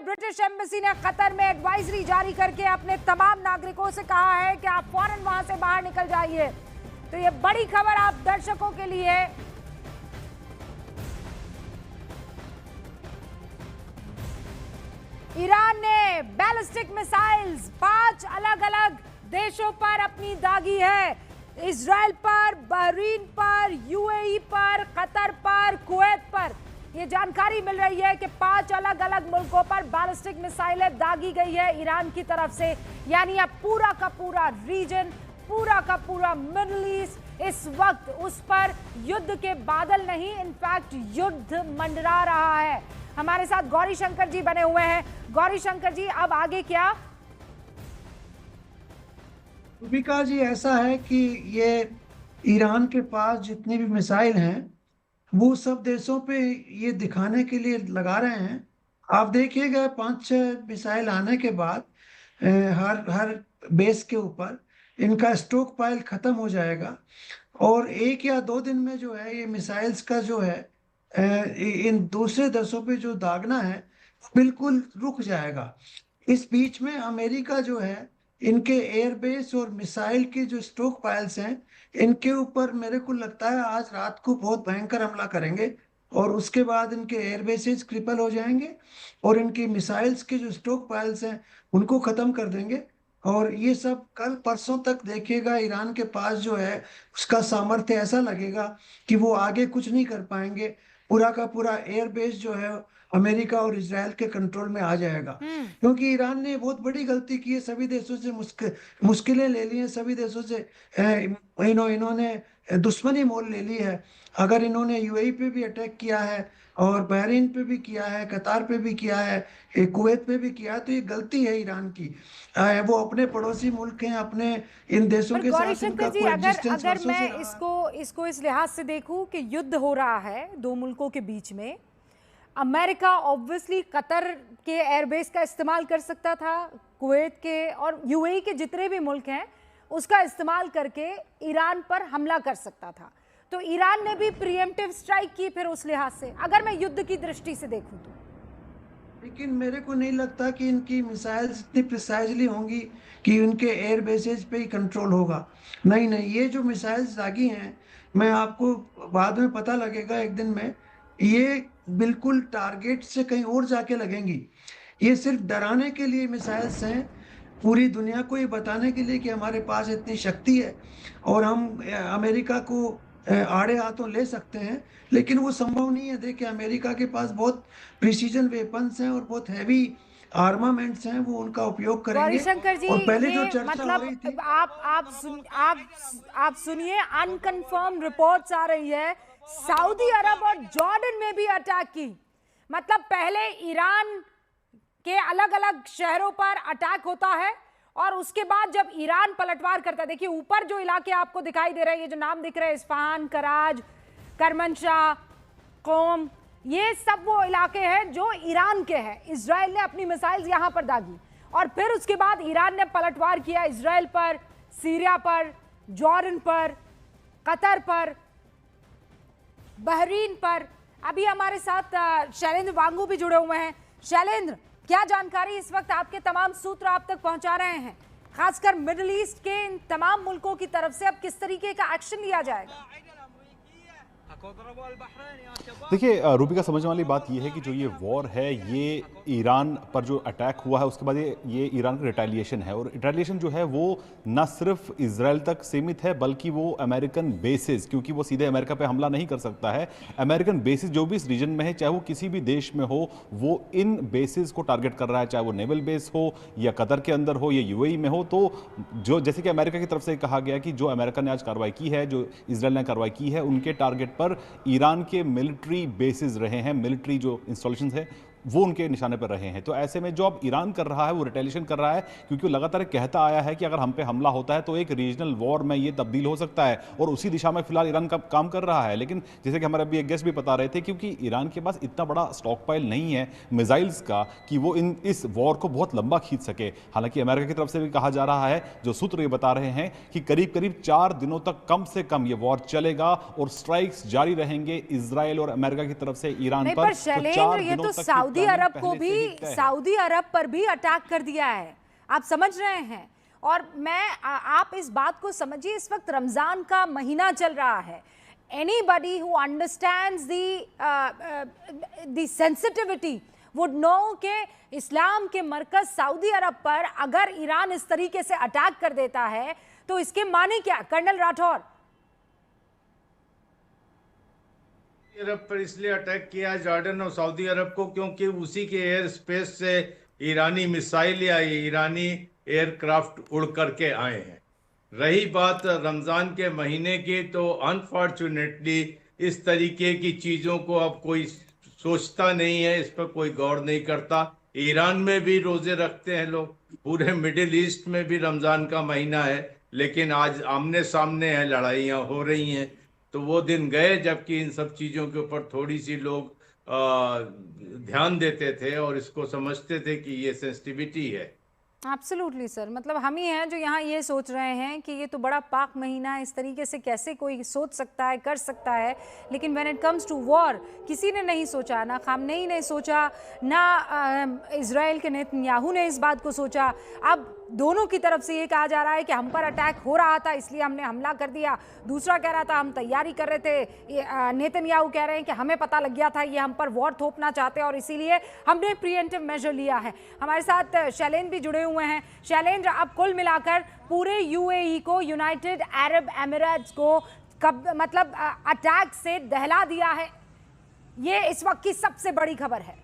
British embassy ने Qatar में advisory जारी करके अपने तमाम नागरिकों से कहा है कि आप फौरन वहां से बाहर निकल जाइए। तो ये बड़ी खबर आप दर्शकों के लिए। ईरान ने बैलिस्टिक मिसाइल्स 5 अलग अलग देशों पर अपनी दागी है। इजराइल पर, बहरीन पर, यूएई पर, कतर पर, कुवैत पर। ये जानकारी मिल रही है कि 5 अलग अलग मुल्कों पर बैलिस्टिक मिसाइलें दागी गई है ईरान की तरफ से। यानी अब पूरा का पूरा रीजन, पूरा का पूरा मिडिल ईस्ट इस वक्त उस पर युद्ध के बादल नहीं, इनफैक्ट युद्ध मंडरा रहा है। हमारे साथ गौरी शंकर जी बने हुए हैं। गौरी शंकर जी, अब आगे क्या? रूबिका जी, ऐसा है कि ये ईरान के पास जितनी भी मिसाइल हैं वो सब देशों पे ये दिखाने के लिए लगा रहे हैं। आप देखिएगा 5-6 मिसाइल आने के बाद हर हर बेस के ऊपर इनका स्टॉक पाइल खत्म हो जाएगा और 1 या 2 दिन में जो है ये मिसाइल्स का जो है इन दूसरे देशों पे जो दागना है बिल्कुल रुक जाएगा। इस बीच में अमेरिका जो है इनके एयरबेस और मिसाइल के जो स्टॉक पाइल्स हैं इनके ऊपर मेरे को लगता है आज रात को बहुत भयंकर हमला करेंगे और उसके बाद इनके एयरबेसेस क्रिपल हो जाएंगे और इनकी मिसाइल्स के जो स्टॉक पाइल्स हैं उनको खत्म कर देंगे। और ये सब कल परसों तक देखिएगा ईरान के पास जो है उसका सामर्थ्य ऐसा लगेगा कि वो आगे कुछ नहीं कर पाएंगे। पूरा का पूरा एयरबेस जो है अमेरिका और इजराइल के कंट्रोल में आ जाएगा, क्योंकि ईरान ने बहुत बड़ी गलती की है। सभी देशों से मुश्किलें ले ली हैं, सभी देशों से इन्होंने दुश्मनी मोल ले ली है। अगर इन्होंने यूएई पे भी अटैक किया है और बहरीन पे भी किया है, कतार पे भी किया है, कुवैत पे भी किया है, तो ये गलती है ईरान की। वो अपने पड़ोसी मुल्क हैं, अपने इन देशों के साथ इनका कोएग्जिस्टेंस अगर वर्षों से मैं रहा है। इसको इस लिहाज से देखूं कि युद्ध हो रहा है 2 मुल्कों के बीच में, अमेरिका ऑब्वियसली कतर के एयरबेस का इस्तेमाल कर सकता था, कुवैत के और यूएई के जितने भी मुल्क हैं उसका इस्तेमाल करके ईरान पर हमला कर सकता था। तो ईरान ने भी प्रीएम्प्टिव स्ट्राइक की फिर उस लिहाज से, अगर मैं युद्ध की दृष्टि से देखूं तो। लेकिन मेरे को नहीं लगता कि इनकी मिसाइल्स इतनी प्रिसाइजली होंगी कि उनके एयर बेसेस पे ही कंट्रोल होगा। नहीं नहीं, ये जो मिसाइल्स दागी हैं, मैं आपको बाद में पता लगेगा एक दिन में, ये बिल्कुल टारगेट से कहीं और जाके लगेंगी। ये सिर्फ डराने के लिए मिसाइल्स हैं, पूरी दुनिया को ये बताने के लिए कि हमारे पास इतनी शक्ति है और हम अमेरिका को आड़े हाथों ले सकते हैं। लेकिन वो संभव नहीं है। देखिए अमेरिका के पास बहुत प्रिसीजन वेपन्स हैं और बहुत हैवी आर्मामेंट्स हैं, वो उनका उपयोग करेंगे। गौरी शंकर जी, और पहले जो ये चर्चा हो रही थी, आप सुनिए, अनकंफर्म रिपोर्ट्स आ रही है सऊदी अरब और जॉर्डन में भी अटैक की। मतलब पहले ईरान के अलग अलग शहरों पर अटैक होता है और उसके बाद जब ईरान पलटवार करता है, देखिए ऊपर जो इलाके आपको दिखाई दे रहे हैं, ये जो नाम दिख रहे हैं, इस्फहान, कराज, करमनशाह, कोम, ये सब वो इलाके हैं जो ईरान के हैं। इजराइल ने अपनी मिसाइल्स यहां पर दागी और फिर उसके बाद ईरान ने पलटवार किया इजराइल पर, सीरिया पर, जॉर्डन पर, कतर पर, बहरीन पर। अभी हमारे साथ शैलेंद्र वांगू भी जुड़े हुए हैं। शैलेंद्र, क्या जानकारी इस वक्त आपके तमाम सूत्र आप तक पहुंचा रहे हैं, खासकर मिडिल ईस्ट के इन तमाम मुल्कों की तरफ से अब किस तरीके का एक्शन लिया जाएगा? देखिए रूबिका, समझने वाली बात यह है कि जो ये वॉर है ये ईरान पर जो अटैक हुआ है उसके बाद ये ईरान का रिटेलिएशन है। और रिटेलिएशन जो है वो न सिर्फ इजराइल तक सीमित है बल्कि वो अमेरिकन बेसिस, क्योंकि वो सीधे अमेरिका पे हमला नहीं कर सकता है, अमेरिकन बेसिस जो भी इस रीजन में है, चाहे वो किसी भी देश में हो, वो इन बेसिस को टारगेट कर रहा है, चाहे वो नेवल बेस हो या कतर के अंदर हो या यूएई में हो। तो जो जैसे कि अमेरिका की तरफ से कहा गया कि जो अमेरिका ने आज कार्रवाई की है, जो इजराइल ने कार्रवाई की है, उनके टारगेट पर ईरान के मिलिट्री बेसिस रहे हैं, मिलिट्री जो इंस्टॉलेशंस है वो उनके निशाने पर रहे हैं। तो ऐसे में जो अब ईरान कर रहा है वो रिटेलिएशन कर रहा है, क्योंकि वो लगातार कहता आया है कि अगर हम पे हमला होता है तो एक रीजनल वॉर में ये तब्दील हो सकता है, और उसी दिशा में फिलहाल ईरान का काम कर रहा है। लेकिन जैसे कि हमारे अभी एक गेस्ट भी बता रहे थे, क्योंकि ईरान के पास इतना बड़ा स्टॉक पाइल नहीं है मिसाइल्स का कि वो इस वॉर को बहुत लंबा खींच सके। हालांकि अमेरिका की तरफ से भी कहा जा रहा है, जो सूत्र ये बता रहे हैं कि करीब करीब 4 दिनों तक कम से कम ये वॉर चलेगा और स्ट्राइक्स जारी रहेंगे इजराइल और अमेरिका की तरफ से ईरान पर। शैलेंद्र, ये तो सऊदी प्लानिंग अरब को पहले से भी ही तय है। सऊदी अरब पर भी अटैक कर दिया है, आप समझ रहे हैं। और आप इस बात को समझिए, इस वक्त रमजान का महीना चल रहा है। Anybody who understands the sensitivity would know कि इस्लाम के मरकज सऊदी अरब पर अगर ईरान इस तरीके से अटैक कर देता है तो इसके माने क्या, कर्नल राठौर? अरब पर इसलिए अटैक किया जॉर्डन और सऊदी अरब को क्योंकि उसी के एयर स्पेस से ईरानी मिसाइल या ईरानी एयरक्राफ्ट उड़ करके आए हैं। रही बात रमज़ान के महीने की, तो अनफॉर्चुनेटली इस तरीके की चीज़ों को अब कोई सोचता नहीं है, इस पर कोई गौर नहीं करता। ईरान में भी रोज़े रखते हैं लोग, पूरे मिडिल ईस्ट में भी रमज़ान का महीना है, लेकिन आज आमने सामने है, लड़ाइयाँ हो रही हैं। तो वो दिन गए जबकि इन सब चीज़ों के ऊपर थोड़ी सी लोग ध्यान देते थे और इसको समझते थे कि ये सेंसिटिविटी है। एब्सोल्युटली सर, मतलब हम ही हैं जो यहाँ ये सोच रहे हैं कि ये तो बड़ा पाक महीना है, इस तरीके से कैसे कोई सोच सकता है, कर सकता है। लेकिन when it comes to war, किसी ने नहीं सोचा, ना खामनेई ने सोचा, ना इजराइल के नेतन्याहू ने इस बात को सोचा। अब दोनों की तरफ से ये कहा जा रहा है कि हम पर अटैक हो रहा था इसलिए हमने हमला कर दिया, दूसरा कह रहा था हम तैयारी कर रहे थे। नेतन्याहू कह रहे हैं कि हमें पता लग गया था ये हम पर वॉर थोपना चाहते हैं और इसीलिए हमने प्रिएंटिव मेजर लिया है। हमारे साथ शैलेंद्र भी जुड़े हुए हैं। शैलेंद्र, अब कुल मिलाकर पूरे यूएई को, यूनाइटेड अरब एमिरेट्स को कब मतलब अटैक से दहला दिया है, ये इस वक्त की सबसे बड़ी खबर है।